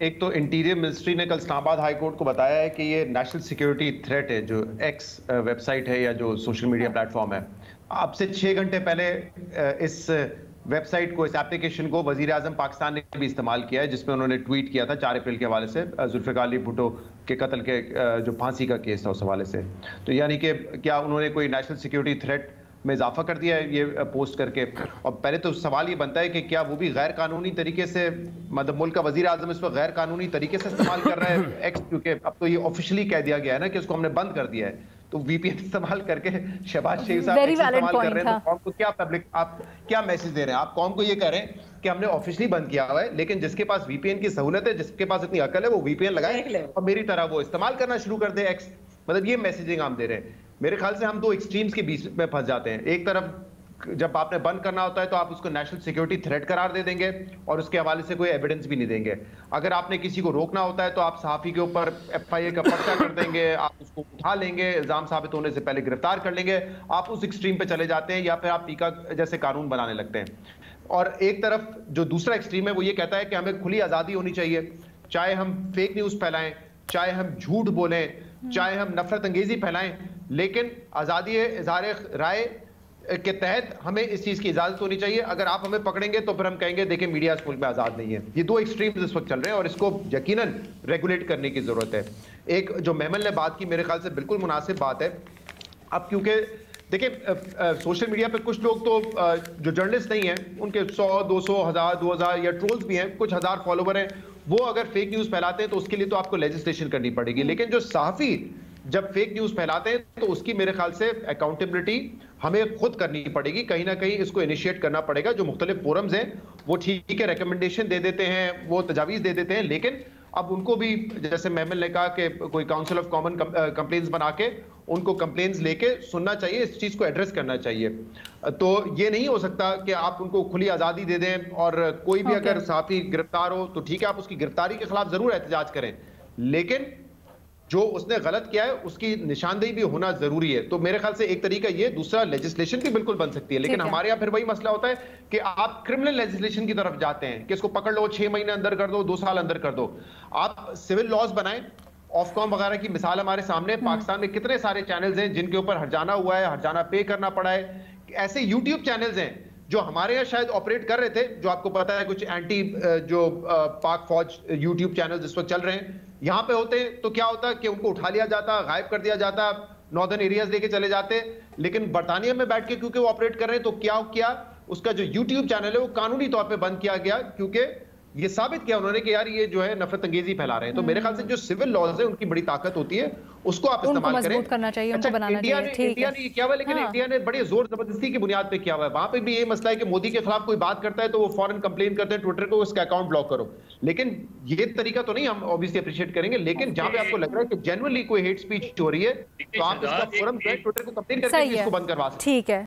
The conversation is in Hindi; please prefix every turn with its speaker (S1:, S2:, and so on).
S1: एक तो इंटीरियर मिनिस्ट्री ने कल इस्लामाबाद हाई कोर्ट को बताया है कि ये नेशनल सिक्योरिटी थ्रेट है, जो एक्स वेबसाइट है या जो सोशल मीडिया प्लेटफॉर्म है। अब से 6 घंटे पहले इस वेबसाइट को, इस एप्लीकेशन को वजीर आजम पाकिस्तान ने भी इस्तेमाल किया है, जिसमें उन्होंने ट्वीट किया था 4 अप्रैल के हवाले से जुल्फिकार अली भुट्टो के कत्ल के जो फांसी का केस था उस हवाले से। तो यानी कि क्या उन्होंने कोई नेशनल सिक्योरिटी थ्रेट में इजाफा कर दिया है ये पोस्ट करके? और पहले तो सवाल ये बनता है कि क्या वो भी गैर कानूनी तरीके से, मतलब मुल्क का वजीर आजम इस पर गैर कानूनी तरीके से इस्तेमाल कर रहा है एक्स, क्योंकि अब तो ये ऑफिशियली कह दिया गया है ना कि उसको हमने बंद कर दिया है। तो वीपीएन इस्तेमाल करके शहबाज शरीफ साहब इस्तेमाल कर रहे हैं, तो कौम को क्या आप क्या मैसेज दे रहे हैं? आप कौम को ये कह रहे हैं कि हमने ऑफिशियली बंद किया हुआ है, लेकिन जिसके पास वीपीएन की सहूलत है, जिसके पास इतनी अकल है, वो वीपीएन लगाए और मेरी तरह वो इस्तेमाल करना शुरू कर दे एक्स। मतलब ये मैसेजिंग हम दे रहे हैं। मेरे ख्याल से हम दो एक्सट्रीम्स के बीच में फंस जाते हैं। एक तरफ जब आपने बंद करना होता है तो आप उसको नेशनल सिक्योरिटी थ्रेट करार दे देंगे और उसके हवाले से कोई एविडेंस भी नहीं देंगे। अगर आपने किसी को रोकना होता है तो आप सहाफी के ऊपर एफआईए का पर्चा कर देंगे, आप उसको उठा लेंगे, इल्जाम साबित होने से पहले गिरफ्तार कर लेंगे। आप उस एक्सट्रीम पे चले जाते हैं या फिर आप टीका जैसे कानून बनाने लगते हैं। और एक तरफ जो दूसरा एक्सट्रीम है वो ये कहता है कि हमें खुली आज़ादी होनी चाहिए, चाहे हम फेक न्यूज़ फैलाएं, चाहे हम झूठ बोलें, चाहे हम नफरत अंगेजी फैलाएं, लेकिन आज़ादी इज़हार राय के तहत हमें इस चीज की इजाजत होनी चाहिए। अगर आप हमें पकड़ेंगे तो फिर हम कहेंगे देखिए मीडिया इस मुल्क में आजाद नहीं है। ये दो एक्सट्रीम्स इस वक्त चल रहे हैं और इसको यकीनन रेगुलेट करने की जरूरत है। एक जो मेमन ने बात की, मेरे ख्याल से बिल्कुल मुनासिब बात है। अब क्योंकि देखिए सोशल मीडिया पे कुछ लोग तो जो जर्नलिस्ट नहीं हैं, उनके 100, 200, 1000, 2000 या ट्रोल्स भी हैं, कुछ हजार फॉलोवर हैं, वो अगर फेक न्यूज फैलाते हैं तो उसके लिए तो आपको लेजिस्लेशन करनी पड़ेगी। लेकिन जो सहाफी जब फेक न्यूज फैलाते हैं तो उसकी मेरे ख्याल से अकाउंटेबिलिटी हमें खुद करनी पड़ेगी। कहीं ना कहीं इसको इनिशिएट करना पड़ेगा। जो मुख्तलिफ फोरम्स हैं वो ठीक है रिकमेंडेशन दे देते हैं, वो तजावीज़ दे देते हैं, लेकिन अब उनको भी जैसे मेमन ने कहा कि कोई काउंसिल ऑफ कॉमन कंप्लेंट्स बना के उनको कंप्लेंट्स लेके सुनना चाहिए, इस चीज़ को एड्रेस करना चाहिए। तो ये नहीं हो सकता कि आप उनको खुली आज़ादी दे दें और कोई भी अगर सहाफ़ी गिरफ्तार हो तो ठीक है, आप उसकी गिरफ्तारी के खिलाफ जरूर एहतजाज करें, लेकिन जो उसने गलत किया है उसकी निशानदेही भी होना जरूरी है। तो मेरे ख्याल से एक तरीका ये, दूसरा लेजिस्लेशन भी बिल्कुल बन सकती है, लेकिन हमारे यहाँ फिर वही मसला होता है कि आप क्रिमिनल लेजिस्लेशन की तरफ जाते हैं कि इसको पकड़ लो, 6 महीने अंदर कर दो, 2 साल अंदर कर दो। आप सिविल लॉज बनाएं। ऑफकॉम वगैरह की मिसाल हमारे सामने, पाकिस्तान में कितने सारे चैनल्स हैं जिनके ऊपर हर्जाना हुआ है, हर्जाना पे करना पड़ा है। ऐसे यूट्यूब चैनल्स हैं जो हमारे यहाँ शायद ऑपरेट कर रहे थे, जो आपको पता है कुछ एंटी जो पाक फौज यूट्यूब चैनल इस वक्त चल रहे हैं, यहाँ पे होते तो क्या होता कि उनको उठा लिया जाता, गायब कर दिया जाता, नॉर्दर्न एरियाज लेके चले जाते। लेकिन बरतानिया में बैठ के क्योंकि वो ऑपरेट कर रहे हैं तो क्या किया, उसका जो यूट्यूब चैनल है वो कानूनी तौर पे बंद किया गया, क्योंकि ये साबित किया उन्होंने कि यार ये जो है नफरत अंगेजी फैला रहे हैं। तो मेरे ख्याल से जो सिविल लॉज है उनकी बड़ी ताकत होती है, उसको आप इस्तेमाल करें।
S2: करना चाहिए,
S1: अच्छा,
S2: उनको बनाना
S1: इंडिया
S2: चाहिए।
S1: ने ये किया हुआ है, लेकिन इंडिया ने बड़ी जोर जबरदस्ती की बुनियाद पे किया हुआ है। वहां पे भी ये मसला है कि मोदी के खिलाफ कोई बात करता है तो वो फौरन कंप्लेन करते हैं ट्विटर को, उसका अकाउंट ब्लॉक करो। लेकिन ये तरीका तो नहीं हम ऑब्वियसली अप्रिशिएट करेंगे, लेकिन जहां पे आपको लग रहा है कि जेन्युइनली कोई हेट स्पीच हो रही है तो आप इसका फोरम ट्विटर को कंप्लेन करके इसको बंद करवा सकते हैं।
S2: ठीक है।